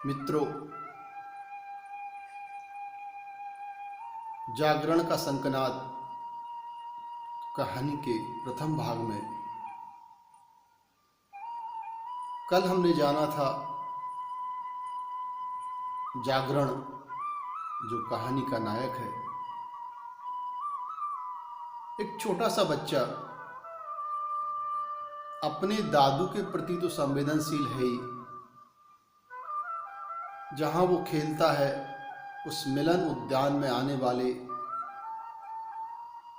मित्रों, जागरण का शंखनाद कहानी के प्रथम भाग में कल हमने जाना था जागरण जो कहानी का नायक है, एक छोटा सा बच्चा अपने दादू के प्रति तो संवेदनशील है ही, जहां वो खेलता है उस मिलन उद्यान में आने वाले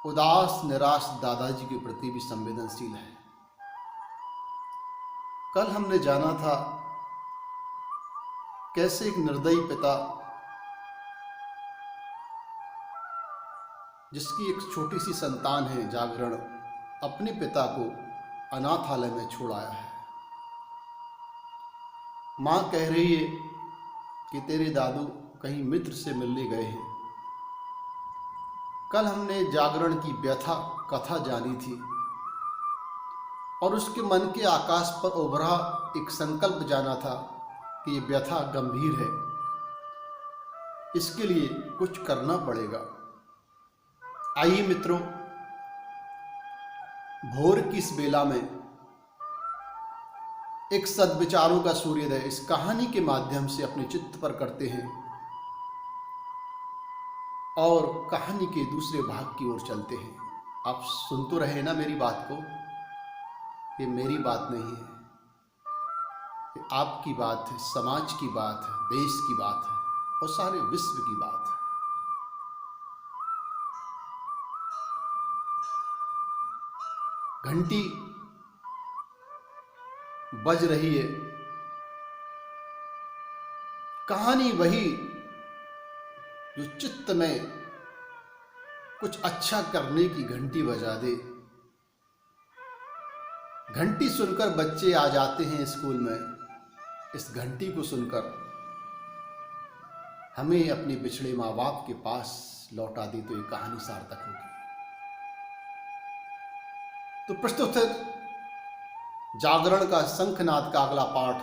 उदास निराश दादाजी के प्रति भी संवेदनशील है। कल हमने जाना था कैसे एक निर्दयी पिता, जिसकी एक छोटी सी संतान है जागरण, अपने पिता को अनाथालय में छोड़ आया है। मां कह रही है कि तेरे दादू कहीं मित्र से मिलने गए हैं। कल हमने जागरण की व्यथा कथा जानी थी और उसके मन के आकाश पर उभरा एक संकल्प जाना था कि ये व्यथा गंभीर है, इसके लिए कुछ करना पड़ेगा। आइए मित्रों, भोर की इस बेला में एक सद्विचारों का सूर्योदय इस कहानी के माध्यम से अपने चित्त पर करते हैं और कहानी के दूसरे भाग की ओर चलते हैं। आप सुन तो रहे ना मेरी बात को? ये मेरी बात नहीं है, ये आपकी बात है, समाज की बात है, देश की बात है और सारे विश्व की बात है। घंटी बज रही है, कहानी वही जो चित्त में कुछ अच्छा करने की घंटी बजा दे। घंटी सुनकर बच्चे आ जाते हैं स्कूल में। इस घंटी को सुनकर हमें अपने बिछड़े माँ बाप के पास लौटा दे तो ये कहानी सार्थक होगी। तो प्रस्तुत है जागरण का शंखनाद का अगला पाठ।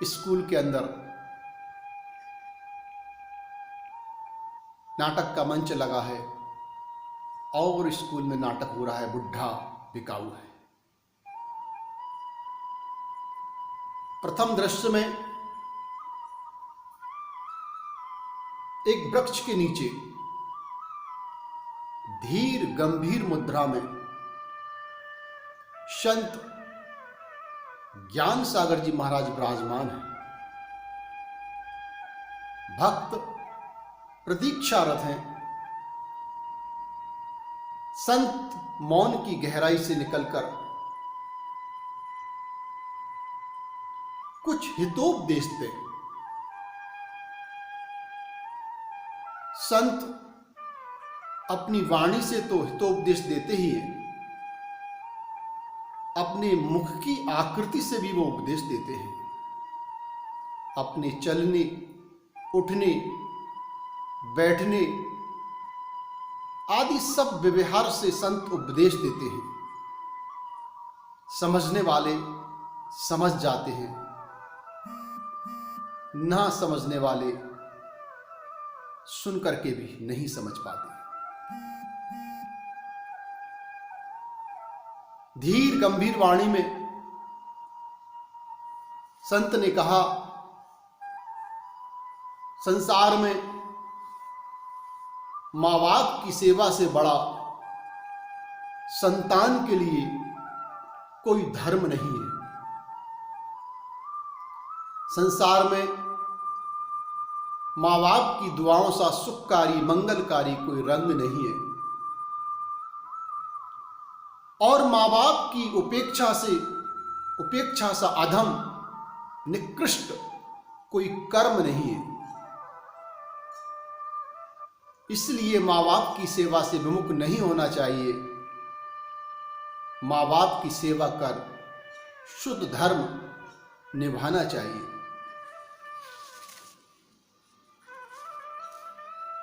स्कूल के अंदर नाटक का मंच लगा है और स्कूल में नाटक हो रहा है बुढ़ा बिकाऊ है। प्रथम दृश्य में एक वृक्ष के नीचे धीर गंभीर मुद्रा में संत ज्ञान सागर जी महाराज विराजमान है। भक्त प्रतीक्षारत हैं। संत मौन की गहराई से निकलकर कुछ हितोपदेश दें। संत अपनी वाणी से तो हितोपदेश देते ही हैं, अपने मुख की आकृति से भी वो उपदेश देते हैं। अपने चलने, उठने, बैठने आदि सब व्यवहार से संत उपदेश देते हैं। समझने वाले समझ जाते हैं, ना समझने वाले सुन करके भी नहीं समझ पाते। धीर गंभीर वाणी में संत ने कहा, संसार में माँ बाप की सेवा से बड़ा संतान के लिए कोई धर्म नहीं है। संसार में माँ बाप की दुआओं सा सुखकारी मंगलकारी कोई रंग नहीं है और माँ बाप की उपेक्षा सा अधम निकृष्ट कोई कर्म नहीं है। इसलिए माँ बाप की सेवा से विमुख नहीं होना चाहिए। माँ बाप की सेवा कर शुद्ध धर्म निभाना चाहिए।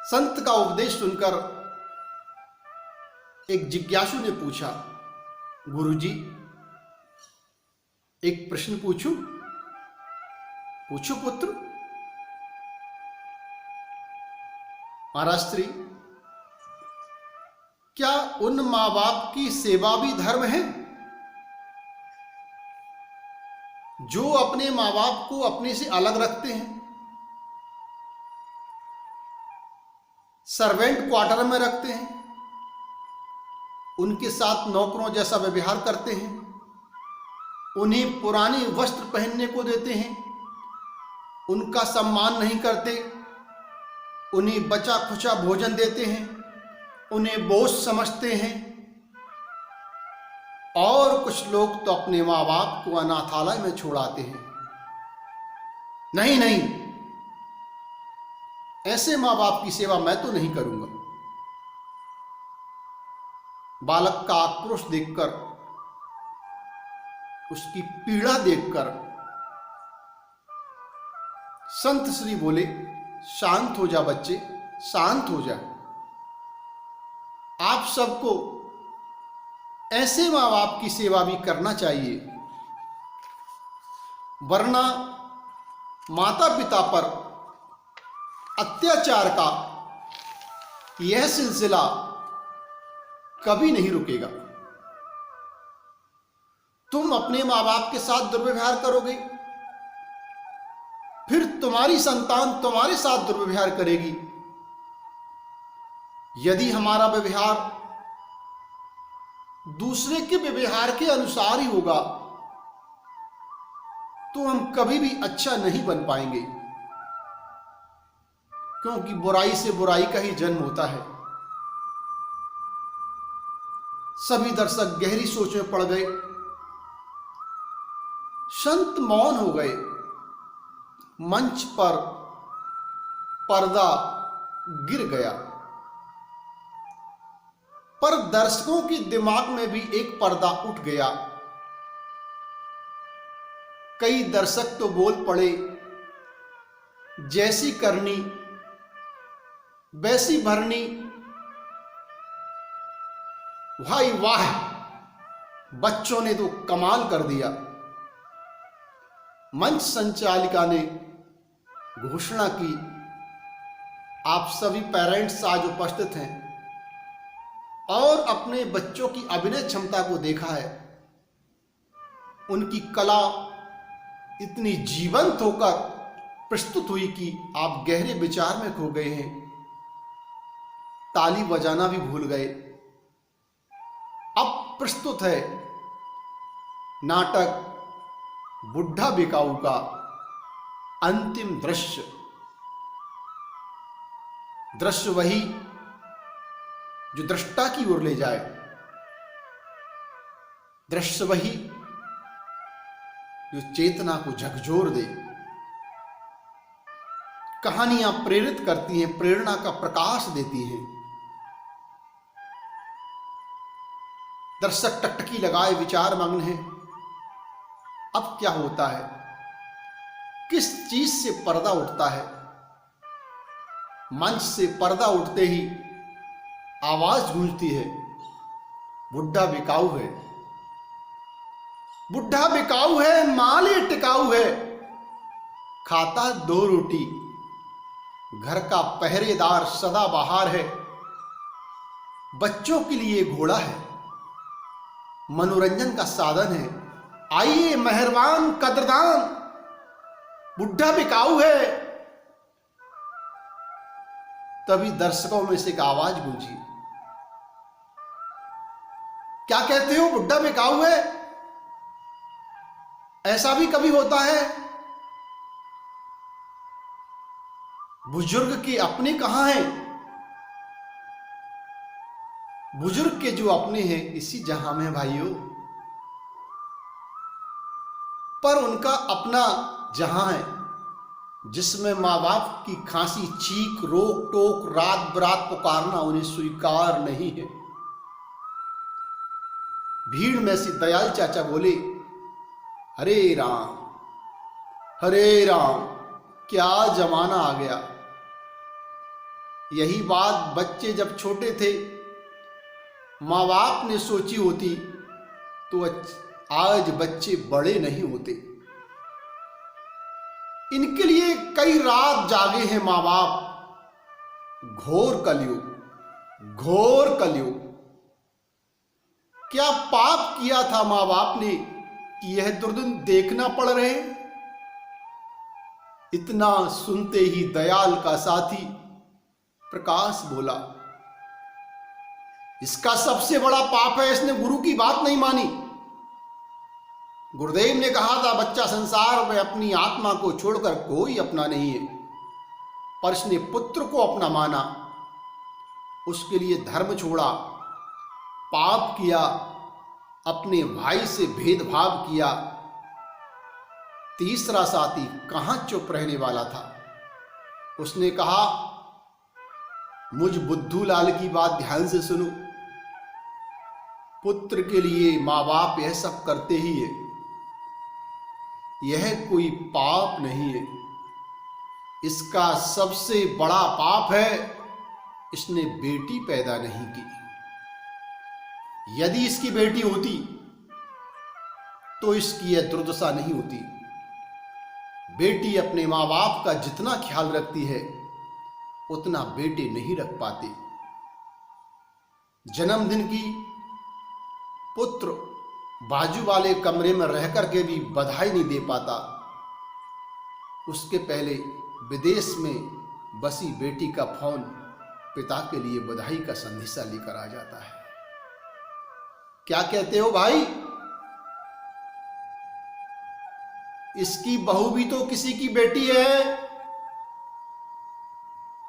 संत का उपदेश सुनकर एक जिज्ञासु ने पूछा, गुरुजी एक प्रश्न पूछूं? पूछो पुत्र। महाराज स्त्री, क्या उन मां बाप की सेवा भी धर्म है जो अपने मां बाप को अपने से अलग रखते हैं, सर्वेंट क्वार्टर में रखते हैं, उनके साथ नौकरों जैसा व्यवहार करते हैं, उन्हें पुराने वस्त्र पहनने को देते हैं, उनका सम्मान नहीं करते, उन्हें बचा खुचा भोजन देते हैं, उन्हें बोझ समझते हैं। और कुछ लोग तो अपने माँ बाप को अनाथालय में छोड़ाते हैं। नहीं नहीं, ऐसे माँ बाप की सेवा मैं तो नहीं करूंगा। बालक का आक्रोश देखकर, उसकी पीड़ा देखकर संत श्री बोले, शांत हो जा बच्चे, शांत हो जा। आप सबको ऐसे माँ बाप की सेवा भी करना चाहिए, वरना माता पिता पर अत्याचार का यह सिलसिला कभी नहीं रुकेगा। तुम अपने माँ बाप के साथ दुर्व्यवहार करोगे, फिर तुम्हारी संतान तुम्हारे साथ दुर्व्यवहार करेगी। यदि हमारा व्यवहार दूसरे के व्यवहार के अनुसार ही होगा तो हम कभी भी अच्छा नहीं बन पाएंगे, क्योंकि बुराई से बुराई का ही जन्म होता है। सभी दर्शक गहरी सोच में पड़ गए, संत मौन हो गए। मंच पर पर्दा गिर गया, पर दर्शकों के दिमाग में भी एक पर्दा उठ गया। कई दर्शक तो बोल पड़े, जैसी करनी वैसी भरनी, भाई वाह, बच्चों ने तो कमाल कर दिया। मंच संचालिका ने घोषणा की, आप सभी पेरेंट्स आज उपस्थित हैं और अपने बच्चों की अभिनय क्षमता को देखा है। उनकी कला इतनी जीवंत होकर प्रस्तुत हुई कि आप गहरे विचार में खो गए हैं, ताली बजाना भी भूल गए। अब प्रस्तुत है नाटक बुढ़ा बिकाऊ का अंतिम दृश्य। दृश्य वही जो दृष्टा की ओर ले जाए, दृश्य वही जो चेतना को झकझोर दे। कहानियां प्रेरित करती हैं, प्रेरणा का प्रकाश देती हैं। दर्शक टकटकी लगाए विचार मग्न हैं। अब क्या होता है, किस चीज से पर्दा उठता है? मंच से पर्दा उठते ही आवाज गूंजती है, बुढ़ा बिकाऊ है, बुढ़ा बिकाऊ है, माली टिकाऊ है, खाता 2 रोटी, घर का पहरेदार सदा बाहर है, बच्चों के लिए घोड़ा है, मनोरंजन का साधन है, आइए मेहरबान कदरदान, बुढ़ा बिकाऊ है। तभी दर्शकों में से एक आवाज गूंजी, क्या कहते हो, बुढ़ा बिकाऊ है? ऐसा भी कभी होता है? बुजुर्ग के अपने कहां हैं? बुजुर्ग के जो अपने हैं इसी जहां में भाइयों, पर उनका अपना जहां है जिसमें मां बाप की खांसी, चीख, रोक टोक, रात बरात पुकारना उन्हें स्वीकार नहीं है। भीड़ में से दयाल चाचा बोले, हरे राम हरे राम, क्या जमाना आ गया। यही बात बच्चे जब छोटे थे माँ बाप ने सोची होती तो आज बच्चे बड़े नहीं होते। इनके लिए कई रात जागे हैं माँ बाप। घोर कलयुग, घोर कलयुग। क्या पाप किया था माँ बाप ने कि यह दुर्दिन देखना पड़ रहे? इतना सुनते ही दयाल का साथी प्रकाश बोला, इसका सबसे बड़ा पाप है, इसने गुरु की बात नहीं मानी। गुरुदेव ने कहा था बच्चा संसार में अपनी आत्मा को छोड़कर कोई अपना नहीं है, पर इसने पुत्र को अपना माना, उसके लिए धर्म छोड़ा, पाप किया, अपने भाई से भेदभाव किया। तीसरा साथी कहां चुप रहने वाला था। उसने कहा, मुझ बुद्धू लाल की बात ध्यान से सुनो। पुत्र के लिए माँ बाप यह सब करते ही है, यह कोई पाप नहीं है। इसका सबसे बड़ा पाप है, इसने बेटी पैदा नहीं की। यदि इसकी बेटी होती तो इसकी यह दुर्दशा नहीं होती। बेटी अपने माँ बाप का जितना ख्याल रखती है उतना बेटे नहीं रख पाते। जन्मदिन की पुत्र बाजू वाले कमरे में रह करके भी बधाई नहीं दे पाता, उसके पहले विदेश में बसी बेटी का फोन पिता के लिए बधाई का संदेशा लेकर आ जाता है। क्या कहते हो भाई? इसकी बहू भी तो किसी की बेटी है।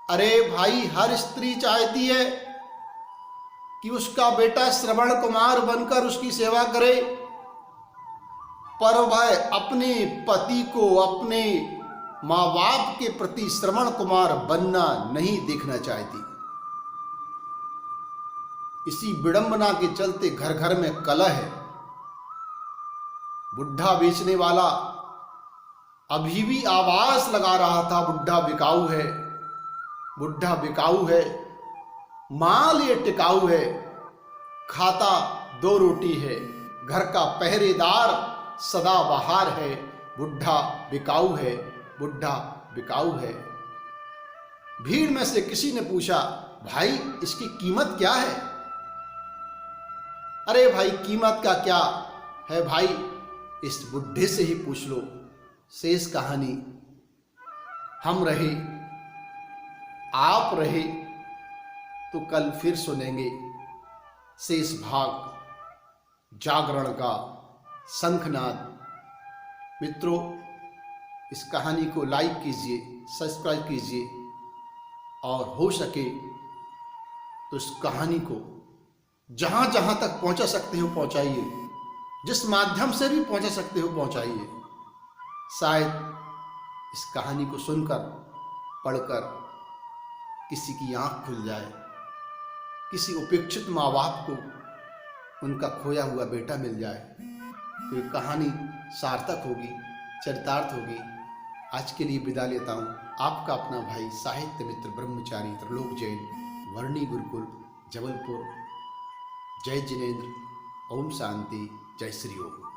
अरे भाई, हर स्त्री चाहती है कि उसका बेटा श्रवण कुमार बनकर उसकी सेवा करे, पर वह अपने पति को अपने माँ बाप के प्रति श्रवण कुमार बनना नहीं देखना चाहती। इसी विडंबना के चलते घर घर में कलह है। बुढ़ा बेचने वाला अभी भी आवाज लगा रहा था, बुढ़ा बिकाऊ है, बुढ़ा बिकाऊ है, माल ये टिकाऊ है, खाता 2 रोटी है, घर का पहरेदार सदा बहार है, बुढ़ा बिकाऊ है, बुढ़ा बिकाऊ है। भीड़ में से किसी ने पूछा, भाई इसकी कीमत क्या है? अरे भाई, कीमत का क्या है भाई, इस बुढ़े से ही पूछ लो। शेष कहानी हम रहे, आप रहे तो कल फिर सुनेंगे शेष भाग जागरण का शंखनाद। मित्रों, इस कहानी को लाइक कीजिए, सब्सक्राइब कीजिए और हो सके तो इस कहानी को जहां जहां तक पहुंचा सकते हो पहुंचाइए, जिस माध्यम से भी पहुंचा सकते हो पहुंचाइए। शायद इस कहानी को सुनकर, पढ़कर किसी की आंख खुल जाए, किसी उपेक्षित माँ बाप को उनका खोया हुआ बेटा मिल जाए, तो ये कहानी सार्थक होगी, चरितार्थ होगी। आज के लिए विदा लेता हूँ। आपका अपना भाई साहित्य मित्र ब्रह्मचारी त्रिलोक जैन, वर्णी गुरुकुल, जबलपुर। जय जिनेन्द्र। ओम शांति। जय श्री ओम।